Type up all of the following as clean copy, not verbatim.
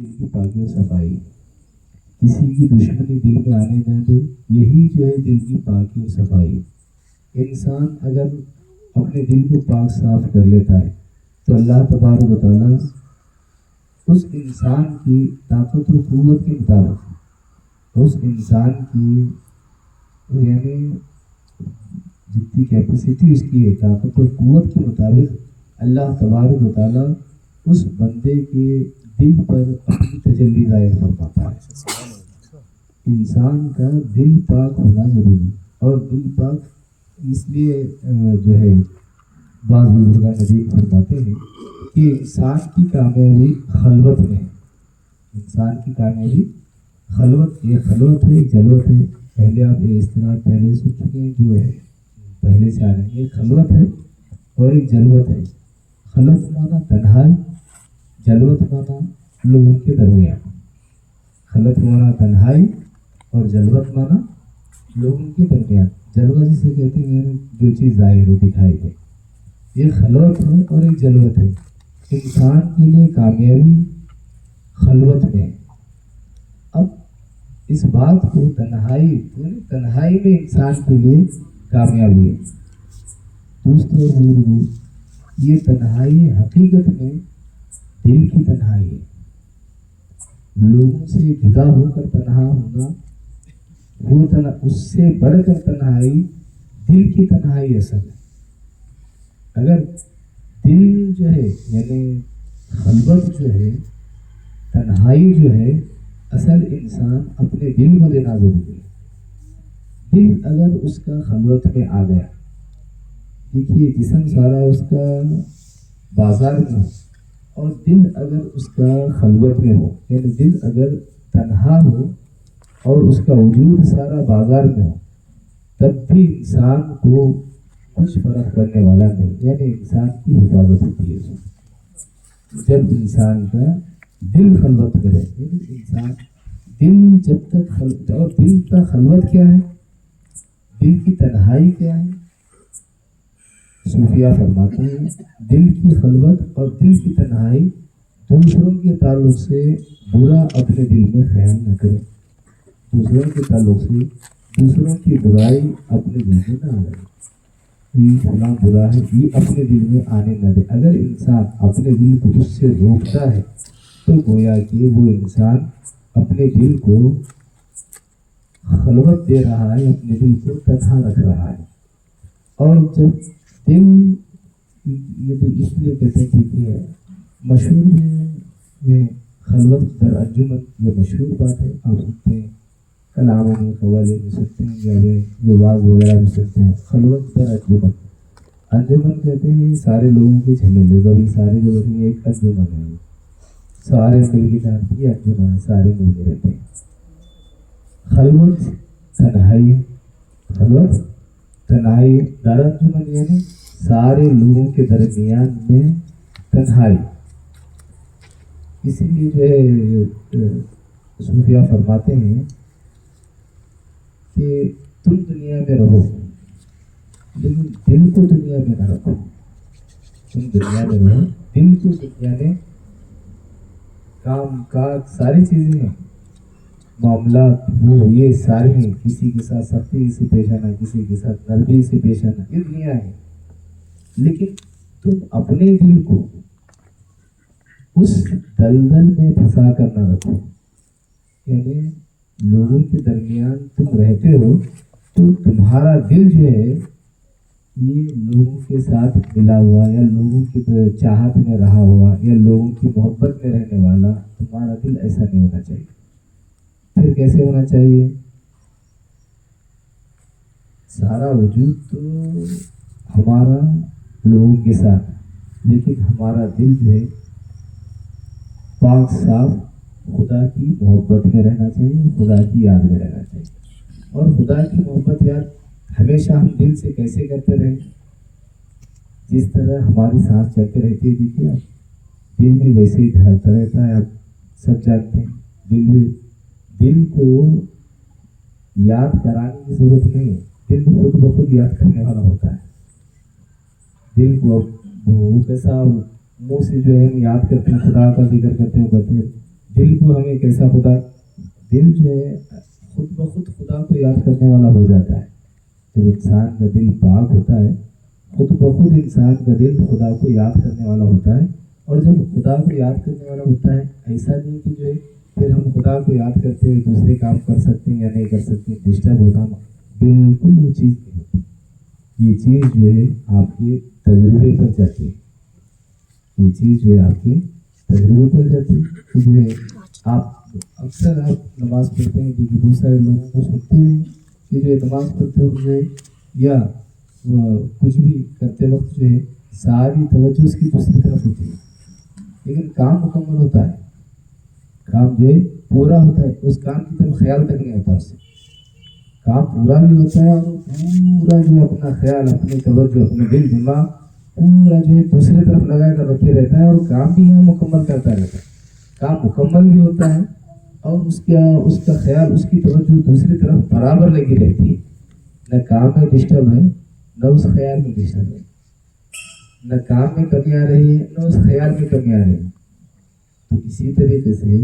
دل کی پاکی اور صفائی، کسی کی دشمنی دل میں آنے نہ دے، یہی جو ہے دل کی پاکی اور صفائی۔ انسان اگر اپنے دل کو پاک صاف کر لیتا ہے تو اللہ تبارک و تعالیٰ اس انسان کی طاقت و قوت کے مطابق، اس انسان کی یعنی جتنی کیپیسٹی اس کی ہے، طاقت و قوت کے مطابق اللہ تبارک و تعالیٰ اس بندے کے دل پر اپنی تجلی ظاہر فرماتا ہے۔ انسان کا دل پاک ہونا ضروری، اور دل پاک اس لیے جو ہے بعض بزرگان ندیم فرماتے ہیں کہ انسان کی کامیابی خلوت میں ہے۔ انسان کی کامیابی خلوت، یہ خلوت ہے، ایک جلوت ہے۔ پہلے آپ یہ اصطلاح پہلے سن چکے ہیں، جو ہے پہلے سے آ رہے ہیں، ایک خلوت ہے اور ایک جلوت ہے۔ خلوت مانا تنہائی، جلوت مانا لوگوں کے درمیان۔ خلوت مانا تنہائی اور جلوت مانا لوگوں کے درمیان۔ جلوہ جسے کہتے ہیں جو چیز ظاہر ہو، دکھائی دے، یہ خلوت ہے اور ایک جلوت ہے۔ انسان کے لیے کامیابی خلوت میں ہے۔ اب اس بات کو تنہائی میں انسان کے لیے کامیابی ہے۔ دوستوں اور بزرگوں، یہ تنہائی حقیقت میں دل کی تنہائی ہے۔ لوگوں سے جدا ہو کر تنہا ہونا، وہ اس سے بڑھ کر تنہائی دل کی تنہائی اصل ہے۔ اگر دل جو ہے یعنی خلوت جو ہے، تنہائی جو ہے، اصل انسان اپنے دل کو دینا ضروری ہے۔ دل اگر اس کا خلوت میں آ گیا، دیکھیے جسم سارا اس کا بازار میں ہو، اور دل اگر اس کا خلوت میں ہو، یعنی دل اگر تنہا ہو اور اس کا وجود سارا بازار میں ہو، تب بھی انسان کو کچھ فرق پڑنے والا نہیں، یعنی انسان کی حفاظت ہوتی ہے۔ جب انسان کا دل خلوت میں رہے، یعنی انسان دل جب تک خلوت، اور دل کا خلوت کیا ہے، دل کی تنہائی کیا ہے؟ صوفیہ فرماتے ہیں دل کی خلوت اور دل کی تنہائی، دوسروں کے تعلق سے برا اپنے دل میں خیال نہ کریں، دوسروں کے تعلق سے دوسروں کی برائی اپنے دل میں نہ آئے، یہ فلاں برا ہے یہ اپنے دل میں آنے نہ دے۔ اگر انسان اپنے دل کو اس سے روکتا ہے تو گویا کہ وہ انسان اپنے دل کو خلوت دے رہا ہے، اپنے دل کو تنہا رکھ رہا ہے۔ اور جب دل، یہ تو اس لیے کہتے ہیں کہ مشہور ہے یہ خلوت در انجمن، یہ مشہور بات ہے، آپ سنتے ہیں کلاموں میں، قوالے میں سنتے ہیں، یا یہ واز وغیرہ بھی سنتے ہیں، خلوت در انجمن۔ انجمن کہتے ہیں سارے لوگوں کے جھمیلے، بڑی سارے لوگوں کی ایک انجمن ہے، سارے مل کے جانتی ہے انجمن ہے، سارے مل کے رہتے ہیں۔ خلوت تنہائی ہے، خلوت تنہائی، در انجمن یعنی سارے لوگوں کے درمیان میں تنہائی۔ اسی لیے جو ہے صوفیہ فرماتے ہیں کہ تم دنیا میں رہو لیکن دل کو دنیا میں نہ رکھو۔ تم دنیا میں رہو، دل کو دنیا میں، کام کاج ساری چیزیں ہیں، معاملات وہ یہ سارے ہیں، کسی کے ساتھ سختی سے پیش آنا، کسی کے ساتھ نرمی سے پیش آنا، یہ دنیا ہے۔ لیکن تم اپنے دل کو اس دلدل میں پھنسا کر نہ رکھو، یعنی لوگوں کے درمیان تم رہتے ہو تو تمہارا دل جو ہے یہ لوگوں کے ساتھ ملا ہوا، یا لوگوں کی چاہت میں رہا ہوا، یا لوگوں کی محبت میں رہنے والا تمہارا دل ایسا نہیں ہونا چاہیے۔ پھر کیسے ہونا چاہیے؟ سارا وجود تو ہمارا لوگوں کے ساتھ، لیکن ہمارا دل جو ہے پاک صاف خدا کی محبت میں رہنا چاہیے، خدا کی یاد میں رہنا چاہیے۔ اور خدا کی محبت یاد ہمیشہ ہم دل سے کیسے کرتے رہیں؟ جس طرح ہماری سانس چلتے رہتی ہے، دیکھیے آپ دل میں ویسے ہی دھڑکتا رہتا ہے، آپ سب جانتے ہیں۔ دل کو یاد کرانے کی ضرورت نہیں ہے، دل خود بخود یاد کرنے والا ہوتا ہے۔ دل کو وہ کیسا منہ سے جو ہے یاد کرتے ہیں، خدا کا ذکر کرتے ہیں، دل کو ہمیں کیسا خدا، دل جو ہے خود بخود خدا کو یاد کرنے والا ہو جاتا ہے. جب انسان کا دل پاک ہوتا ہے خود بخود انسان کا دل خدا کو یاد کرنے والا ہوتا ہے. اور جب خدا کو یاد کرنے والا ہوتا ہے، ایسا نہیں کہ جو ہے پھر ہم خدا کو یاد کرتے ہوئے دوسرے کام کر سکتے ہیں یا نہیں کر سکتے، ڈسٹرب ہوتا، بالکل وہ چیز نہیں ہوتی. یہ چیز جو ہے آپ کے تجربے پر جاتی ہے، یہ چیز جو ہے آپ کے تجربے پر جاتی ہے. کہ جو ہے آپ اکثر آپ نماز پڑھتے ہیں کہ بہت سارے لوگوں کو سنتے ہیں کہ جو ہے نماز پڑھتے وقت جو ہے یا کچھ بھی کرتے وقت جو ہے ساری توجہ اس کی دوسری طرف ہوتی ہے، لیکن کام مکمل ہوتا ہے، کام جو ہے پورا ہوتا ہے، اس کام کی طرف خیال تک نہیں ہوتا، اس سے کام پورا بھی ہوتا ہے اور پورا جو ہے اپنا خیال، اپنی توجہ، اپنے دل دماغ پورا جو ہے دوسری طرف لگا کر رکھے رہتا ہے، اور کام بھی یہاں مکمل کرتا رہتا ہے. کام مکمل بھی ہوتا ہے اور اس کا خیال، اس کی توجہ دوسری طرف برابر لگی رہتی ہے. نہ کام میں ڈسٹرب ہے، نہ اس خیال میں ڈسٹرب ہے، نہ کام میں کمی آ رہی ہے، نہ اس خیال میں کمی آ رہی ہے. تو اسی طریقے سے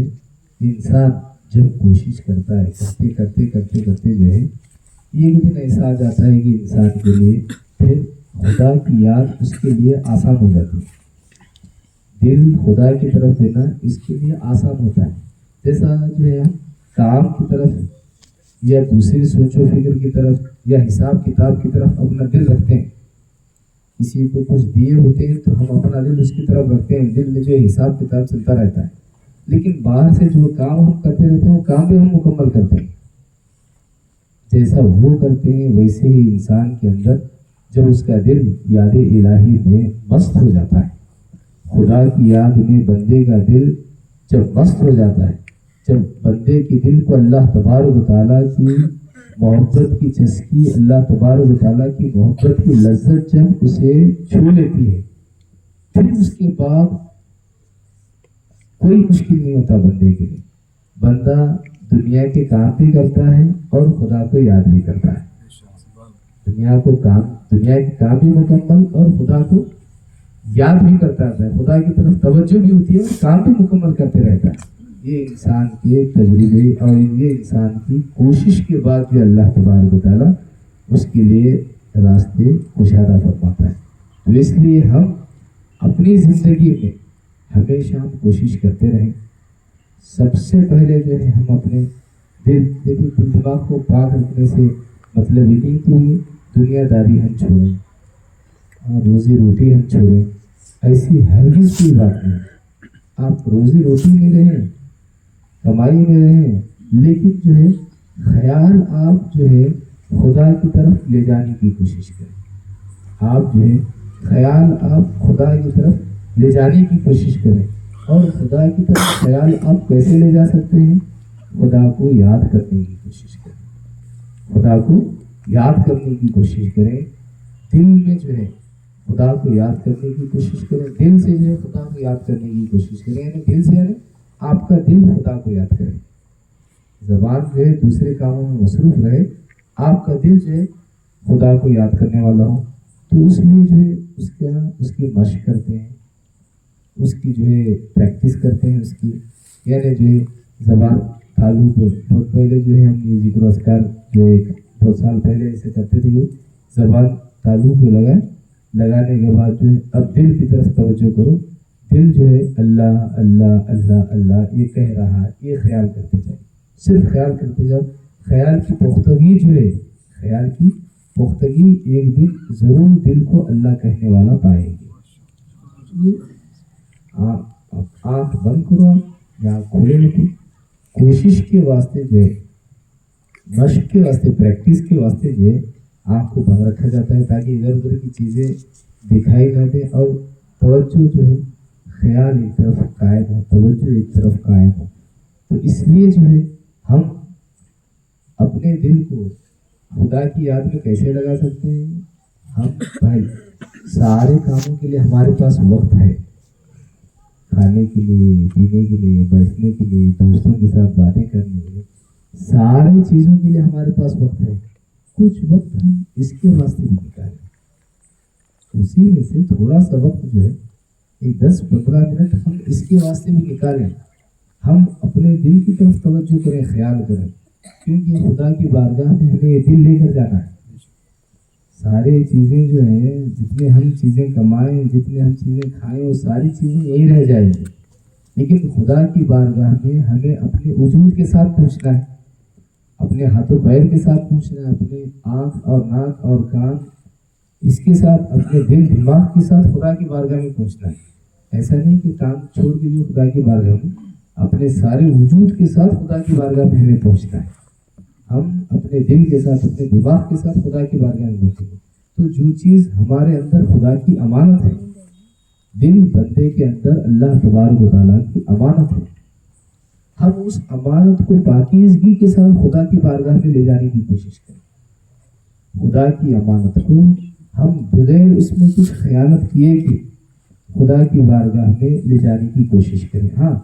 انسان جب کوشش کرتا ہے، کرتے کرتے کرتے کرتے جو ہے ایک دن ایسا آ جاتا ہے کہ انسان کے لیے پھر خدا کی یاد اس کے لیے آسان ہو جاتی ہے. دل خدا کی طرف دینا اس کے لیے آسان ہوتا ہے. جیسا جو ہے کام کی طرف یا دوسری سوچ و فکر کی طرف یا حساب کتاب کی طرف اپنا دل رکھتے ہیں. کسی کو کچھ دیے ہوتے ہیں تو ہم اپنا دل اس کی طرف رکھتے ہیں، دل میں جو حساب کتاب چلتا رہتا ہے. لیکن باہر سے جو کام ہم کرتے رہتے ہیں وہ کام بھی ہم مکمل کرتے ہیں. جیسا وہ کرتے ہیں ویسے ہی انسان کے اندر جب اس کا دل یاد الہی میں مست ہو جاتا ہے، خدا کی یاد میں بندے کا دل جب مست ہو جاتا ہے، جب بندے کے دل کو اللہ تبارک و تعالیٰ کی محبت کی چسکی، اللہ تبارک و تعالیٰ کی محبت کی لذت جب اسے چھو لیتی ہے، پھر اس کے بعد کوئی مشکل نہیں ہوتا بندے کے لیے. بندہ دنیا کے کام بھی کرتا ہے اور خدا کو یاد بھی کرتا ہے. دنیا کے کام بھی مکمل اور خدا کو یاد بھی کرتا ہے، خدا کی طرف توجہ بھی ہوتی ہے اور کام بھی مکمل کرتے رہتا ہے. یہ انسان کے تجربے اور یہ انسان کی کوشش کے بعد جو اللہ تبارک و تعالیٰ اس کے لیے راستے کشادہ فرماتا ہے. تو اس لیے ہم اپنی زندگی میں ہمیشہ ہم کوشش کرتے رہیں. سب سے پہلے جو ہے ہم اپنے دل دماغ کو پاک رکھنے سے مطلب یہ نہیں کہ دنیا داری ہم چھوڑیں اور روزی روٹی ہم چھوڑیں، ایسی ہرگز کوئی بات نہیں. آپ روزی روٹی میں رہیں، کمائی میں رہیں، لیکن جو ہے خیال آپ جو ہے خدا کی طرف لے جانے کی کوشش کریں. آپ جو ہے خیال آپ خدا کی طرف لے جانے کی کوشش کریں. اور خدا کی طرف خیال آپ کیسے لے جا سکتے ہیں؟ خدا کو یاد کرنے کی کوشش کریں. خدا کو یاد کرنے کی کوشش کریں. دل میں جو ہے خدا کو یاد کرنے کی کوشش کریں. دل سے جو ہے خدا کو یاد کرنے کی کوشش کریں. یعنی دل سے یعنی آپ کا دل خدا کو یاد کرے. زبان جو ہے دوسرے کاموں میں مصروف رہے، آپ کا دل جو ہے خدا کو یاد کرنے والا ہو. تو اس لیے جو ہے اس کی مشق کرتے ہیں، اس کی جو ہے پریکٹس کرتے ہیں. اس کی یعنی جو ہے زبان تعلق بہت پہلے جو ہے ہم یہ ذکر و اذکار جو ہے بہت سال پہلے ایسے کرتے تھے کہ زبان تعلق کو لگانے کے بعد جو ہے اب دل کی طرف توجہ کرو. دل جو ہے اللہ اللہ اللہ اللہ یہ کہہ رہا ہے، یہ خیال کرتے جاؤ، صرف خیال کرتے جاؤ. خیال کی پختگی جو ہے، خیال کی پختگی ایک دن ضرور دل کو اللہ کہنے والا پائے گی. آنکھ بند کرو یا کھولے رکھو. کوشش کے واسطے جو ہے، مشق کے واسطے، پریکٹس کے واسطے جو ہے آنکھ کو بند رکھا جاتا ہے تاکہ ادھر ادھر کی چیزیں دکھائی نہ دیں اور توجہ جو ہے خیال ایک طرف قائم ہو، توجہ ایک طرف قائم ہو. تو اس لیے جو ہے ہم اپنے دل کو خدا کی یاد میں کیسے لگا سکتے ہیں؟ ہم بھائی سارے کاموں کے لیے ہمارے پاس وقت ہے، کھانے کے لیے، پینے کے لیے، بیٹھنے کے لیے، دوستوں کے ساتھ باتیں کرنے کے لیے، ساری چیزوں کے لیے ہمارے پاس وقت ہے. کچھ وقت ہم اس کے واسطے بھی نکالیں. اسی میں سے تھوڑا سا وقت جو ہے ایک 10-15 منٹ ہم اس کے واسطے بھی نکالیں ہم اپنے دل کی طرف توجہ کریں، خیال کریں، کیونکہ خدا کی بارگاہ میں ہمیں یہ دل لے کر جانا ہے. سارے چیزیں جو ہیں، جتنے ہم چیزیں کمائیں، جتنے ہم چیزیں کھائیں، وہ ساری چیزیں یہی رہ جائیں گی، لیکن خدا کی بارگاہ میں ہمیں اپنے وجود کے ساتھ پہنچنا ہے، اپنے ہاتھوں پیر کے ساتھ پہنچنا ہے، اپنے آنکھ اور ناک اور کان اس کے ساتھ، اپنے دل دماغ کے ساتھ خدا کی بارگاہ میں پہنچنا ہے. ایسا نہیں کہ کام چھوڑ کے جو خدا کی بارگاہ میں، اپنے سارے وجود کے ساتھ خدا کی بارگاہ میں ہمیں پہنچنا ہے. ہم اپنے دل کے ساتھ، اپنے دماغ کے ساتھ خدا کی بارگاہ میں پہنچیں گے. تو جو چیز ہمارے اندر خدا کی امانت ہے، دل بندے کے اندر اللہ تبارک و تعالیٰ کی امانت ہے، ہم اس امانت کو پاکیزگی کے ساتھ خدا کی بارگاہ میں لے جانے کی کوشش کریں. خدا کی امانت کو ہم بغیر اس میں کچھ خیانت کیے کہ خدا کی بارگاہ میں لے جانے کی کوشش کریں. ہاں،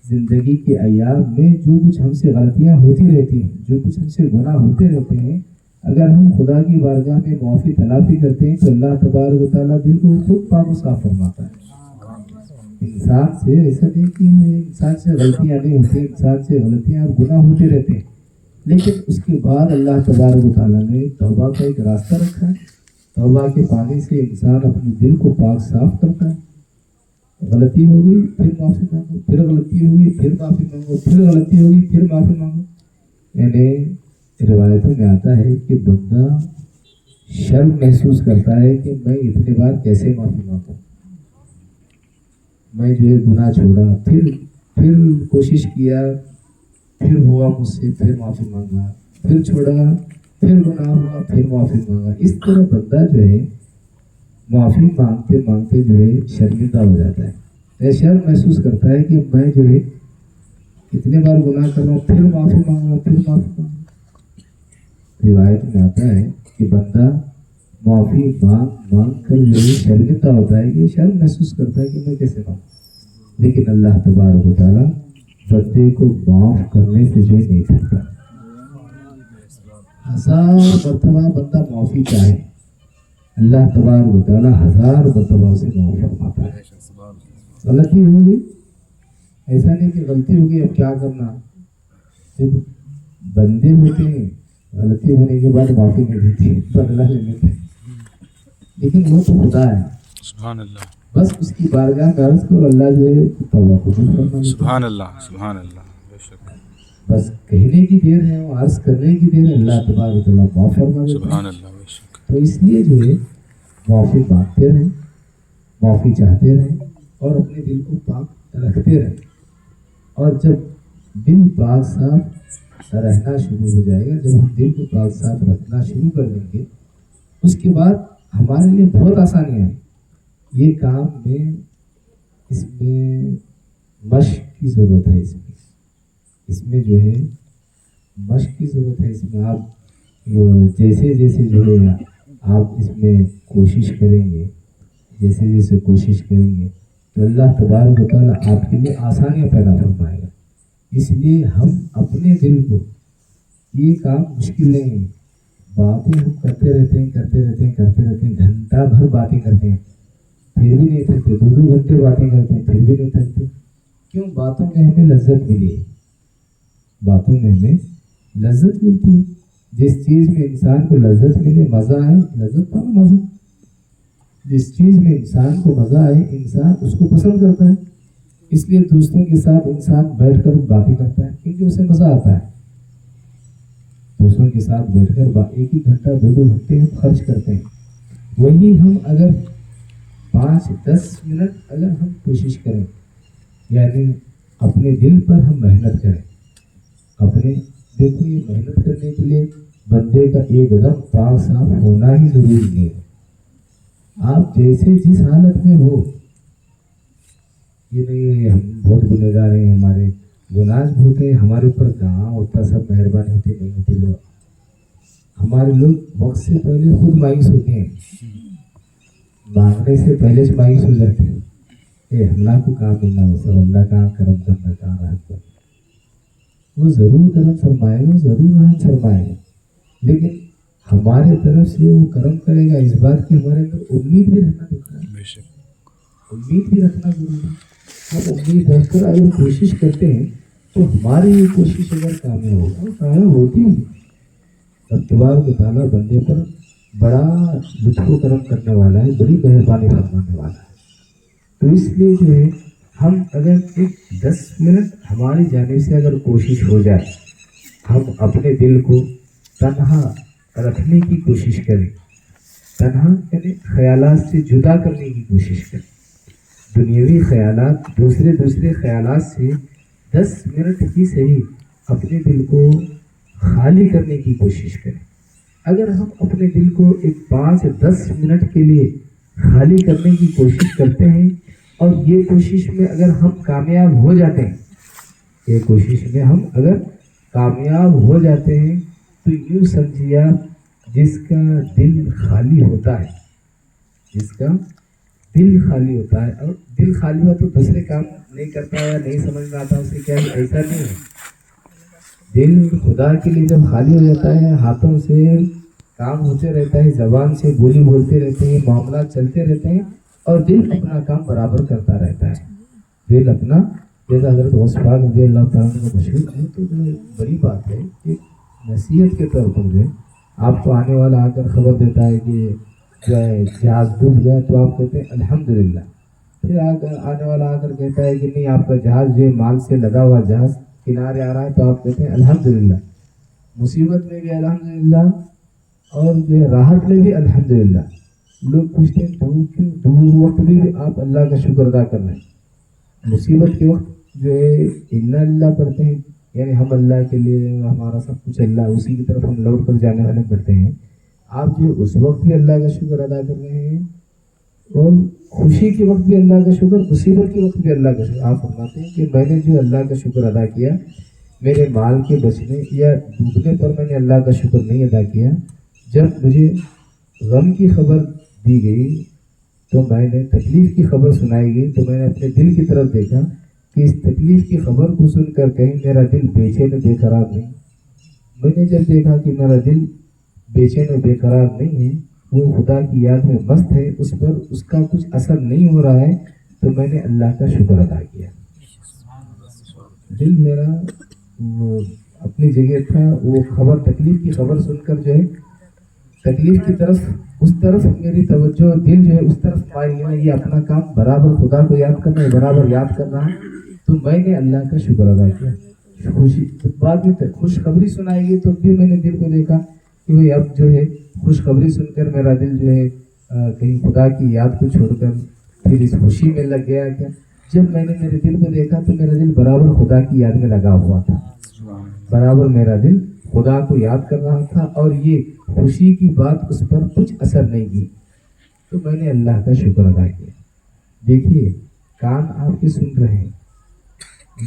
زندگی کے ایام میں جو کچھ ہم سے غلطیاں ہوتی رہتی ہیں، جو کچھ ہم سے گناہ ہوتے رہتے ہیں، اگر ہم خدا کی بارگاہ میں معافی تلافی کرتے ہیں تو اللہ تبارک و تعالیٰ دل کو خود پاک و صاف فرماتا ہے. انسان سے ایسا نہیں کہ انسان سے غلطیاں نہیں ہوتی، انسان سے غلطیاں اور گناہ ہوتے رہتے ہیں، لیکن اس کے بعد اللہ تبارک و تعالیٰ نے توبہ کا ایک راستہ رکھا ہے. توبہ کے پانی سے انسان اپنے دل کو پاک صاف کرتا ہے. غلطی ہوگی پھر معافی مانگو، پھر غلطی ہوگی پھر معافی مانگو، پھر غلطی ہوگی پھر معافی مانگو. یعنی روایتوں میں آتا ہے کہ بندہ شرم محسوس کرتا ہے کہ میں اتنے بار کیسے معافی مانگوں. میں جو ہے گناہ چھوڑا، پھر کوشش کیا، پھر ہوا مجھ سے، پھر معافی مانگا، پھر چھوڑا، پھر گناہ ہوا، پھر معافی مانگا. اس طرح بندہ جو ہے معافی مانگتے مانگتے جو ہے شرمندہ ہو جاتا ہے، شرم محسوس کرتا ہے کہ میں جو ہے اتنے بار گناہ کر رہا ہوں، پھر معافی مانگ رہا، پھر معافی مانگ رہا. روایت میں آتا ہے کہ بندہ معافی مانگ مانگ کر جو ہے شرمندہ ہوتا ہے، کہ شرم محسوس کرتا ہے کہ میں کیسے مانگوں. لیکن اللہ تبارک و تعالیٰ بندے کو معاف کرنے سے جو نہیں کرتا. 1000 مرتبہ بندہ معافی چاہے، اللہ تبارک و تعالیٰ 1000 مرتبہ سے معاف فرماتا ہے. غلطی ہوگی، ایسا نہیں کہ غلطی ہوگی اب کیا کرنا. جب بندے ہوتے ہیں غلطی ہونے کے بعد معافی نہیں دیتے، بدلہ لے لیتے، لیکن وہ تو خدا ہے. سبحان اللہ. بس اس کی بارگاہ میں عرض کرو، اللہ جو ہے توبہ قبول فرما لیتا ہے. سبحان اللہ، سبحان اللہ. بے شک. بس کہنے کی دیر ہے، وہ عرض کرنے کی دیر ہے، اللہ تبارک و تعالیٰ معاف فرما دیتا ہے. سبحان اللہ. بے شک. تو اس لیے جو ہے معافی مانگتے رہیں، معافی چاہتے رہیں، اور اپنے دل کو پاک رکھتے رہیں. اور جب دل پاک صاف رہنا شروع ہو جائے گا، جب ہم دل کو پاک صاف رکھنا شروع کر دیں گے، اس کے بعد ہمارے لیے بہت آسانیاں ہیں. یہ کام میں اس میں مشق کی ضرورت ہے. اس میں جو ہے مشق کی ضرورت ہے. اس میں آپ جیسے جیسے جو ہے آپ اس میں کوشش کریں گے، جیسے جیسے کوشش کریں گے تو اللہ تبارک و تعالیٰ آپ کے لیے آسانیاں پیدا فرمائے گا. اس لیے ہم اپنے دل کو، یہ کام مشکل نہیں ہے، باتیں ہم کرتے رہتے ہیں، گھنٹہ بھر باتیں کرتے ہیں پھر بھی نہیں تھکتے، 2 گھنٹے باتیں کرتے ہیں پھر بھی نہیں تھکتے. کیوں؟ باتوں میں ہمیں لذت ملی ہے، باتوں میں ہمیں لذت ملتی ہے. جس چیز میں انسان کو لذت ملے، مزہ آئے، لذت پاؤ مزہ. جس چیز میں انسان کو مزہ آئے، انسان اس کو پسند کرتا ہے. اس لیے دوستوں کے ساتھ انسان بیٹھ کر باتیں کرتا ہے کیونکہ اسے مزہ آتا ہے. دوستوں کے ساتھ بیٹھ کر 1 گھنٹہ 2 گھنٹے ہم خرچ کرتے ہیں. وہی ہم اگر 5-10 منٹ اگر ہم کوشش کریں، یعنی اپنے دل پر ہم محنت کریں. دیکھو، یہ محنت کرنے کے لیے بندے کا ایک دم پاک صاف ہونا ہی ضروری نہیں ہے. آپ جیسے جس حالت میں ہو، یہ نہیں ہم بہت گنہگار ہیں، ہمارے گناہ بہت ہیں، ہمارے اوپر کہاں اتنا سب مہربانی ہوتی نہیں ہوتی. لوگ ہمارے لوگ وقت سے پہلے خود مایوس ہوتے ہیں، مانگنے سے پہلے سے مایوس ہو جاتے ہیں. اللہ کو کام ملنا ہو، سب اللہ کام کرم کرنا، کام رحمت کرنا. وہ ضرور کرم فرمائے گا، ضرور رحمت فرمائے گا، لیکن ہمارے طرف سے وہ کرم کرے گا اس بات کی ہمارے اندر امید بھی رہنا دکھا ہے. امید بھی رکھنا ضروری ہے. ہم امید رکھ کر اگر کوشش کرتے ہیں تو ہماری یہ کوشش اگر کامیاب ہوگا وہ کامیاب ہوتی ہے. رب تبارک و تعالیٰ بندے پر بڑا لطف و کرم کرنے والا ہے, بڑی مہربانی فرمانے والا ہے. تو اس لیے جو ہے ہم اگر ایک 10 منٹ ہماری جانب سے اگر کوشش ہو جائے, ہم اپنے دل کو تنہا رکھنے کی کوشش کریں, تنہا یعنی خیالات سے جدا کرنے کی کوشش کریں, دنیاوی خیالات دوسرے خیالات سے 10 منٹ ہی صحیح اپنے دل کو خالی کرنے کی کوشش کریں. اگر ہم اپنے دل کو ایک 5-10 منٹ کے لیے خالی کرنے کی کوشش کرتے ہیں اور یہ کوشش میں اگر ہم کامیاب ہو جاتے ہیں, یہ کوشش میں ہم اگر کامیاب ہو جاتے ہیں تو یوں سمجھیے جس کا دل خالی ہوتا ہے, جس کا دل خالی ہوتا ہے, اور دل خالی ہوا تو دوسرے کام نہیں کرتا یا نہیں سمجھ میں آتا اسے کیا ہے, ایسا نہیں ہے. دل خدا کے لیے جب خالی ہو جاتا ہے, ہاتھوں سے کام ہوتے رہتا ہے, زبان سے بولی بولتے رہتے ہیں, معاملات چلتے رہتے ہیں, اور دل اپنا کام برابر کرتا رہتا ہے. دل اپنا, جیسا حضرت غوث پاک رضی اللہ تعالیٰ عنہ کا مشہور ہے, تو جو بڑی بات ہے کہ نصیحت کے طور پر جو ہے آپ کو آنے والا آ کر خبر دیتا ہے کہ جو ہے جہاز ڈوب گیا, تو آپ کہتے ہیں الحمدللہ. پھر آنے والا آ کر کہتا ہے کہ نہیں آپ کا جہاز جو ہے مال سے لدا ہوا جہاز کنارے آ رہا ہے, تو آپ کہتے ہیں الحمدللہ. مصیبت میں بھی الحمدللہ اور جو ہے راحت میں بھی الحمدللہ. لوگ پوچھتے ہیں دور وقت بھی آپ اللہ کا شکر ادا کر رہے ہیں, مصیبت کے وقت جو ہے انا للہ پڑھتے ہیں, یعنی ہم اللہ کے لیے, ہمارا سب کچھ اللہ, اسی کی طرف ہم لوٹ کر جانے والے پڑھتے ہیں. آپ جو اس وقت بھی اللہ کا شکر ادا کر رہے ہیں, اور خوشی کے وقت بھی اللہ کا شکر, مصیبت کے وقت بھی اللہ کا شکر. آپ فرماتے ہیں کہ میں نے جو اللہ کا شکر ادا کیا, میرے مال کے بچنے یا ڈوبنے پر میں نے اللہ کا شکر نہیں ادا کیا. جب مجھے غم کی خبر دی گئی تو میں نے, تکلیف کی خبر سنائی گئی تو میں نے اپنے دل کی طرف دیکھا کہ اس تکلیف کی خبر کو سن کر کہیں میرا دل بے چین و بے قرار نہیں. میں نے جب دیکھا کہ میرا دل بے چین و بے قرار نہیں ہے, وہ خدا کی یاد میں مست ہے, اس پر اس کا کچھ اثر نہیں ہو رہا ہے, تو میں نے اللہ کا شکر ادا کیا. دل میرا وہ اپنی جگہ تھا, وہ خبر, تکلیف کی خبر سن کر جو ہے تکلیف کی طرف, اس طرف میری توجہ, دل جو ہے اس طرف مائل ہوا, یہ اپنا کام برابر خدا کو یاد کرنا ہے, برابر یاد کرنا ہے. تو میں نے اللہ کا شکر ادا کیا. خوشی بعد میں خوشخبری سنائی گئی تو بھی میں نے دل کو دیکھا کہ بھائی اب جو ہے خوشخبری سن کر میرا دل جو ہے کہیں خدا کی یاد کو چھوڑ کر پھر اس خوشی میں لگ گیا. کیا جب میں نے میرے دل کو دیکھا تو میرا دل برابر خدا کی یاد میں لگا ہوا تھا, برابر میرا دل خدا کو یاد کر رہا تھا, اور یہ خوشی کی بات اس پر کچھ اثر نہیں کی. تو میں نے اللہ کا شکر ادا کیا. دیکھیے کان آپ کے سن رہے ہیں,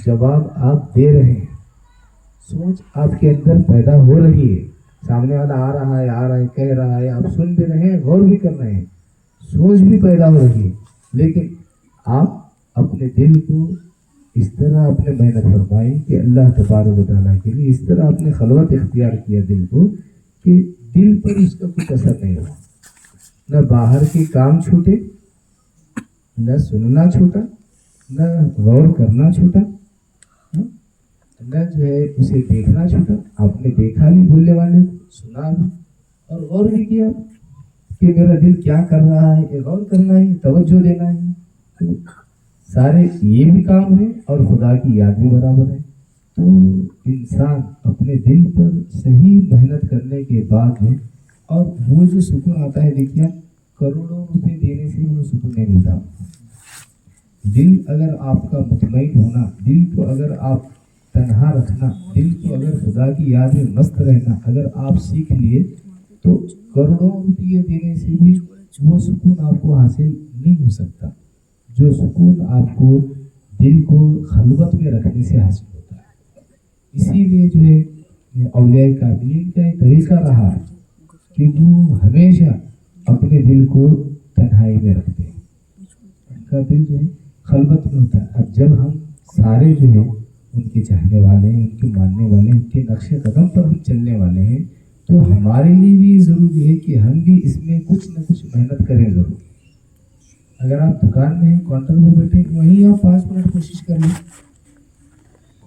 جواب آپ دے رہے ہیں, سوچ آپ کے اندر پیدا ہو رہی ہے, سامنے والا آ رہا ہے کہہ رہا ہے, آپ سن بھی رہے ہیں, غور بھی کر رہے ہیں, سوچ بھی پیدا ہو رہی ہے. لیکن آپ اپنے دل کو اس طرح اپنے محنت فرمائی کہ اللہ تبارک و تعالیٰ کے لیے اس طرح اپنے خلوت اختیار کیا دل کو کہ دل پر اس کا کچھ اثر نہیں ہوا. نہ باہر کے کام چھوٹے, نہ سننا چھوٹا, نہ غور کرنا چھوٹا, نہ جو ہے اسے دیکھنا چھوٹا. آپ نے دیکھا بھی بھولنے والے کو, سنا بھی اور غور بھی کیا کہ میرا دل کیا کر رہا ہے, یہ غور کرنا ہے, توجہ دینا ہے. سارے یہ بھی کام ہے اور خدا کی یاد بھی برابر ہے. تو انسان اپنے دل پر صحیح محنت کرنے کے بعد میں, اور وہ جو سکون آتا ہے, دیکھیے کروڑوں روپے دینے سے وہ سکون نہیں ملتا. دل اگر آپ کا مطمئن ہونا, دل کو اگر آپ تنہا رکھنا, دل کو اگر خدا کی یاد میں مست رہنا اگر آپ سیکھ لیے, تو کروڑوں روپے دینے سے بھی وہ سکون آپ کو حاصل نہیں ہو سکتا جو سکون آپ کو دل کو خلوت میں رکھنے سے حاصل ہوتا ہے. اسی لیے جو ہے اولیاء کاملین کا ایک طریقہ رہا کہ وہ ہمیشہ اپنے دل کو تنہائی میں رکھتے ہیں, ان کا دل جو ہے خلوت میں ہوتا ہے. اب جب ہم سارے جو ہے ان کے چاہنے والے ہیں, ان کے ماننے والے ہیں, ان کے نقش قدم پر ہم چلنے والے ہیں, تو ہمارے لیے بھی ضروری ہے کہ ہم بھی اس میں کچھ نہ کچھ محنت کریں ضرور. اگر آپ دکان میں ہیں, کاؤنٹر میں بیٹھے, وہیں آپ 5 منٹ کوشش کر لیں,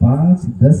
5-10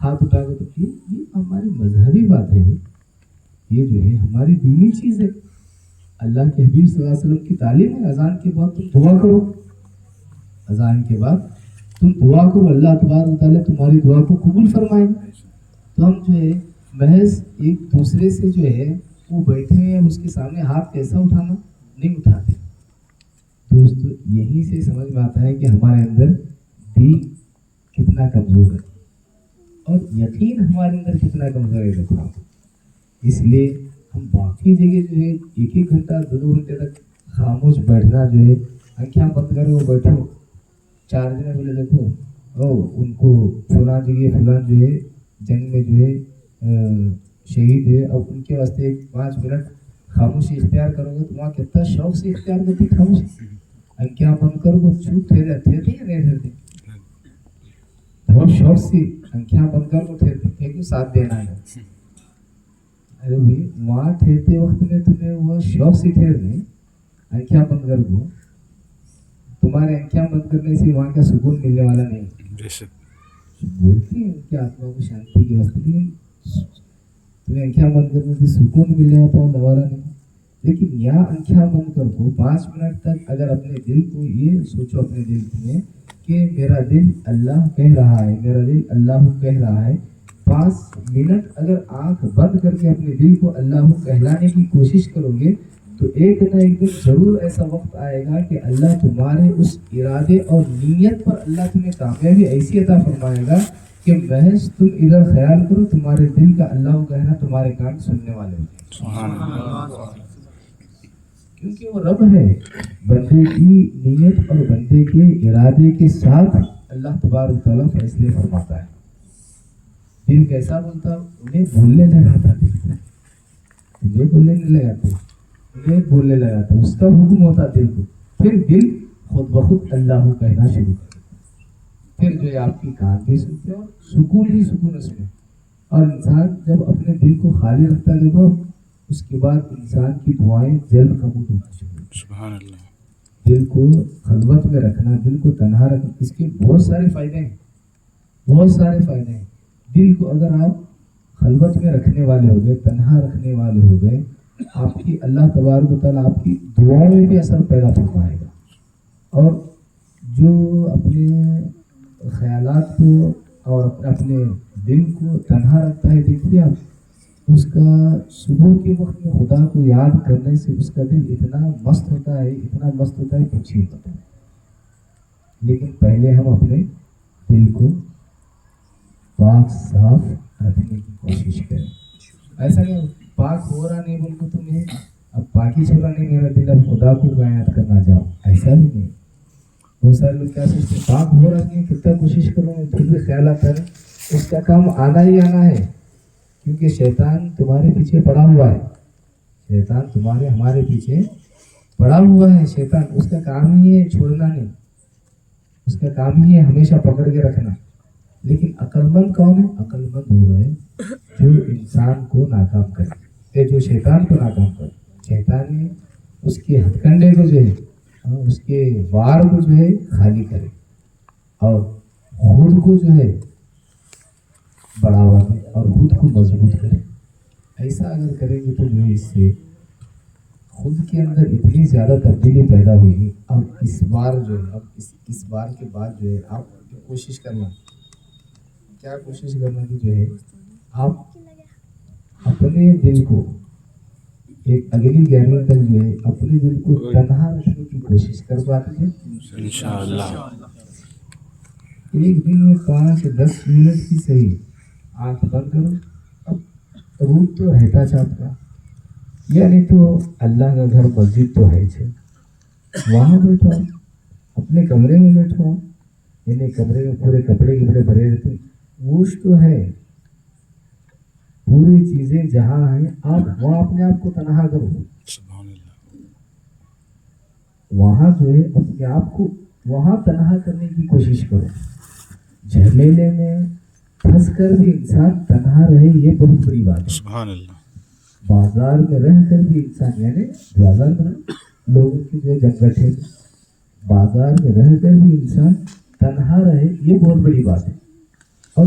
ہاتھ اٹھا کر تو یہ ہماری مذہبی بات ہے، یہ جو ہے ہماری دینی چیز ہے. اللہ کے حبیب صلی اللہ علیہ وسلم کی تعلیم ہے اذان کے بعد تم دعا کرو، اذان کے بعد تم دعا کرو، اللہ تبارک و تعالیٰ تمہاری دعا کو قبول فرمائے گا. تو ہم جو ہے محض ایک دوسرے سے جو ہے وہ بیٹھے ہیں، اس کے سامنے ہاتھ کیسا اٹھانا نہیں اٹھاتے. دوستو یہیں سے سمجھ میں آتا ہے کہ ہمارے اندر دین کتنا کمزور ہے اور یقین ہمارے اندر کتنا کمزور ہے. دیکھو اس لیے ہم باقی جگہ جو ہے ایک ایک گھنٹہ دو گھنٹے تک خاموش بیٹھنا جو ہے، آنکھیں بند کرو بیٹھو. 4 دن بولے دیکھو ان کو فلاں جگہ فلاں جو ہے جنگ میں جو ہے شہید ہے، اب ان کے واسطے 5 منٹ خاموشی اختیار کرو گے تو وہاں کتنا شوق سے اختیار کرتی خاموشی. آنکھیں بند کرو گے چوپ ٹھہرتے یا نہیں ٹھہرتے؟ بہت شوق سے آنکھیں بند کر کو ٹھہرتے کیونکہ ساتھ دینا ہے. ارے بھائی وہاں ٹھہرتے وقت میں تمہیں وہ شوق سے ٹھہرنے، آنکھیں بند کر کو، تمہارے آنکھیں بند کرنے سے وہاں کا سکون ملنے والا نہیں. بولتے ہیں کہ آتما کو شانتی کے واسطے، لیکن تمہیں آنکھیں بند کرنے سے سکون ملنے والا دوبارہ نہیں. لیکن یہاں آنکھیں بند کر کو 5 منٹ تک اگر اپنے دل کو یہ سوچو اپنے دل میں کہ میرا دل اللہ کہہ رہا ہے، میرا دل اللہ کہہ رہا ہے. 5 منٹ اگر آنکھ بند کر کے اپنے دل کو اللہ کہلانے کی کوشش کرو گے تو ایک نہ ایک دن ضرور ایسا وقت آئے گا کہ اللہ تمہارے اس ارادے اور نیت پر اللہ تمہیں کامیابی ایسی عطا فرمائے گا کہ محض تم ادھر خیال کرو تمہارے دل کا اللہ کہنا تمہارے کان سننے والے ہوتے ہیں. کیونکہ وہ رب ہے. بندے کی نیت اور بندے کے ارادے کے ساتھ اللہ تبارک تعالیٰ فیصلے فرماتا ہے. دل کیسا بولتا انہیں بولنے لگاتا، دل کو انہیں بولنے نہیں لگاتے، انہیں بولنے لگاتا، اس کا حکم ہوتا دل کو. پھر دل خود بخود اللہ کہنا شروع کرتا. پھر جو ہے آپ کی کان بھی سنتے اور سکون ہی سکون اس میں. اور انسان جب اپنے دل کو خالی رکھتا ہے دیکھو اس کے بعد انسان کی دعائیں جلد قبول ہونا شروع. سبحان اللہ. دل کو خلوت میں رکھنا، دل کو تنہا رکھنا، اس کے بہت سارے فائدے ہیں، بہت سارے فائدے ہیں. دل کو اگر آپ خلوت میں رکھنے والے ہو گئے، تنہا رکھنے والے ہو گئے، آپ کی اللہ تبارک و تعالیٰ آپ کی دعاؤں میں بھی اثر پیدا فرمائے گا. اور جو اپنے خیالات کو اور اپنے دل کو تنہا رکھتا ہے، دیکھیے آپ اس کا صبح کے وقت میں خدا کو یاد کرنے سے اس کا دل اتنا مست ہوتا ہے، اتنا مست ہوتا ہے کچھ ہی پتہ نہیں. لیکن پہلے ہم اپنے دل کو پاک صاف رکھنے کی کوشش کریں. ایسا نہیں پاک ہو رہا نہیں بول کو تمہیں اب پاکی چھوڑا نہیں میرا دل اب خدا کو یاد کرنا جاؤ، ایسا بھی نہیں. بہت سارے لوگ کیا سوچتے پاک ہو رہا نہیں کتنا کوشش کروں پھر بھی خیالات ہے، اس کا کام آنا ہی آنا ہے. کیونکہ شیطان تمہارے پیچھے پڑا ہوا ہے، شیطان تمہارے ہمارے پیچھے پڑا ہوا ہے. شیطان اس کا کام ہی ہے چھوڑنا نہیں، اس کا کام ہی ہے ہمیشہ پکڑ کے رکھنا. لیکن عقل مند کون ہے؟ عقل مند وہ ہے جو انسان کو ناکام کرے، جو شیطان کو ناکام کرے. شیطان نے اس کے ہتھ کنڈے کو جو ہے اس کے وار کو جو ہے خالی کرے اور خود کو جو ہے بڑھاوا دے اور خود کو مضبوط کرے. ایسا اگر کریں گے تو جو ہے اس سے خود کے اندر اتنی زیادہ تبدیلی پیدا ہوگی. اب اس بار جو ہے اس بار کے بعد جو ہے آپ کوشش کرنا، کیا کوشش کرنا کہ جو ہے آپ اپنے دل کو ایک اگلی گہرائی تک جو ہے اپنے دل کو تنہا رکھنے کی کوشش کر پاتے ہیں انشاءاللہ. ایک دن میں 5-10 منٹ کی صحیح آنکھ بند کرو. اب روح تو رہتا چاہتا کا یعنی تو اللہ کا گھر مسجد تو ہے وہاں بیٹھو، اپنے کمرے میں بیٹھو، یعنی کمرے میں پورے کپڑے بھرے رہتے، گوش تو ہے، پوری چیزیں جہاں ہیں آپ وہاں اپنے آپ کو تنہا کرو. سبحان اللہ. وہاں جو ہے اپنے آپ کو وہاں تنہا کرنے کی کوشش کرو. جھمیلے میں پھنس کر بھی انسان تنہا رہے یہ بہت بڑی بات ہے. سبحان اللہ. بازار میں رہ کر بھی انسان یعنی بازار میں لوگوں کی جو جنگت ہے، بازار میں رہ کر بھی انسان تنہا رہے یہ بہت بڑی بات ہے. اور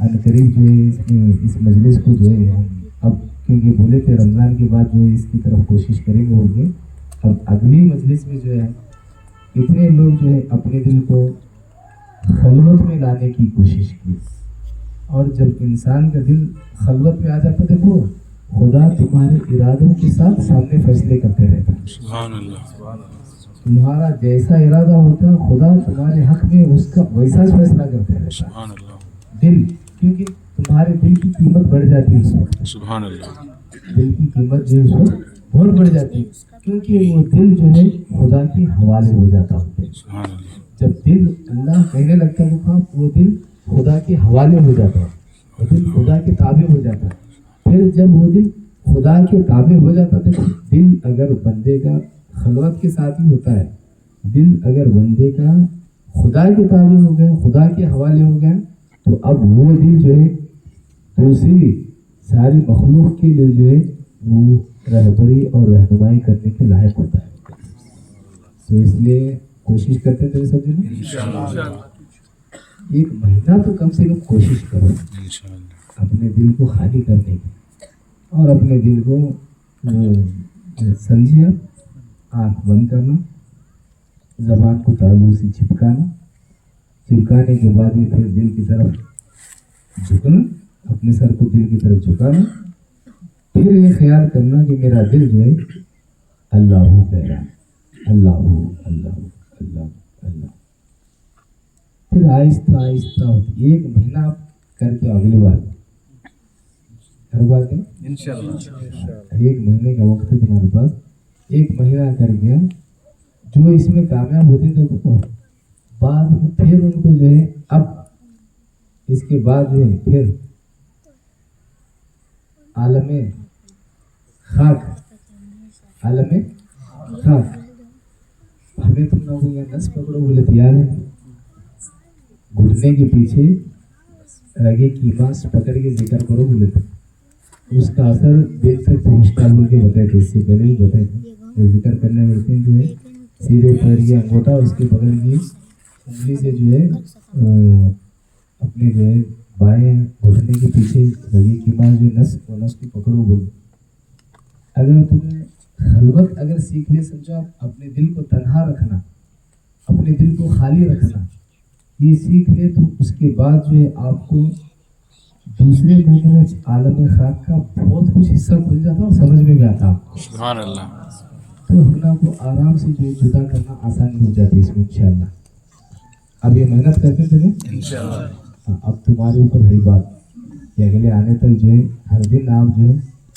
ان قریب جو ہے اس مجلس کو جو ہے اب کیونکہ بولے تھے رمضان کے بعد جو ہے اس کی طرف کوشش کریں گے ہوگی. اب اگلی مجلس میں جو ہے اتنے لوگ جو ہے اپنے دل کو خلوت میں لانے کی کوشش کی. اور جب انسان کا دل خلوت میں آ جاتا دیکھو خدا تمہارے ارادوں کے ساتھ سامنے فیصلے کرتے رہتا ہے. سبحان اللہ. تمہارا جیسا ارادہ ہوتا ہے خدا تمہارے حق میں اس کا ویسا فیصلہ کرتے رہتا ہے. سبحان اللہ. دل کیونکہ تمہارے دل کی قیمت بڑھ جاتی ہے اس وقت. سبحان اللہ. دل کی قیمت جو ہے اس وقت بہت بڑھ جاتی ہے کیونکہ وہ دل جو ہے خدا کے حوالے ہو جاتا ہوتا ہے. سبحان اللہ. جب دل اللہ کہنے لگتا ہے وہ دل خدا کے حوالے ہو جاتا ہے, وہ دل خدا کے تابع ہو جاتا ہے. پھر جب وہ دل خدا کے تابع ہو جاتا ہے تو دل اگر بندے کا خلوت کے ساتھ ہی ہوتا ہے, دل اگر بندے کا خدا کے تابع ہو گیا, خدا کے حوالے ہو گیا, تو اب وہ دل جو ہے دوسری ساری مخلوق کے لیے جو ہے وہ رہبری اور رہنمائی کرنے کے لائق ہوتا ہے. تو اس لیے کوشش کرتے تھے سب جن انشاءاللہ. ایک مہینہ تو کم سے کم کوشش کرو انشاءاللہ. اپنے دل کو خالی کرنے کی اور اپنے دل کو سمجھے آنکھ بند کرنا, زبان کو تازو سے چپکانا, چپکانے کے بعد بھی پھر دل کی طرف جھکنا, اپنے سر کو دل کی طرف جھکانا, پھر یہ خیال کرنا کہ میرا دل جو ہے اللہ کہہ رہا ہے, اللہ اللہ اللہ اللہ. پھر آہستہ آہستہ ایک مہینہ آپ کر کے اگلی بار ہر بات ہے ایک مہینے کا وقت ہے تمہارے پاس, ایک مہینہ کر کے جو اس میں کامیاب ہوتے تھے تو بعد میں پھر ان کو جو ہے اب اس کے بعد جو ہے پھر عالم خاک ہمیں تم لوگوں یہ نس پکڑو بولے تیار ہے, گھٹنے کے پیچھے رگے کی ماس پکڑ کے ذکر کرو بولے تھے, اس کا اثر دل تک پہنچتا بول کے بتائے تھے, اس سے پہلے بھی بتائے تھے. ذکر کرنے والے جو ہے سیدھے پیر کی انگوٹھا اس کے بغل کی انگلی سے جو ہے اپنے جو ہے بائیں گھٹنے کے پیچھے رگے کی ماس جو نس وہ نس کو پکڑو بول. اگر تمہیں خلوت اگر سیکھ لے سمجھو آپ اپنے دل کو تنہا رکھنا, اپنے دل کو خالی رکھنا یہ سیکھ لے تو اس کے بعد جو ہے آپ کو دوسرے مہینے میں عالم خاک کا بہت کچھ حصہ کھل جاتا اور سمجھ میں بھی آتا آپ کو. سبحان اللہ. تو اپنا کو آرام سے جو ہے جدا کرنا آسانی ہو جاتی ہے اس میں انشاءاللہ. اب یہ محنت کرتے تھے انشاءاللہ. اب تمہارے اوپر رہی بات کہ اگلے آنے تک جو ہے ہر دن آپ جو ہے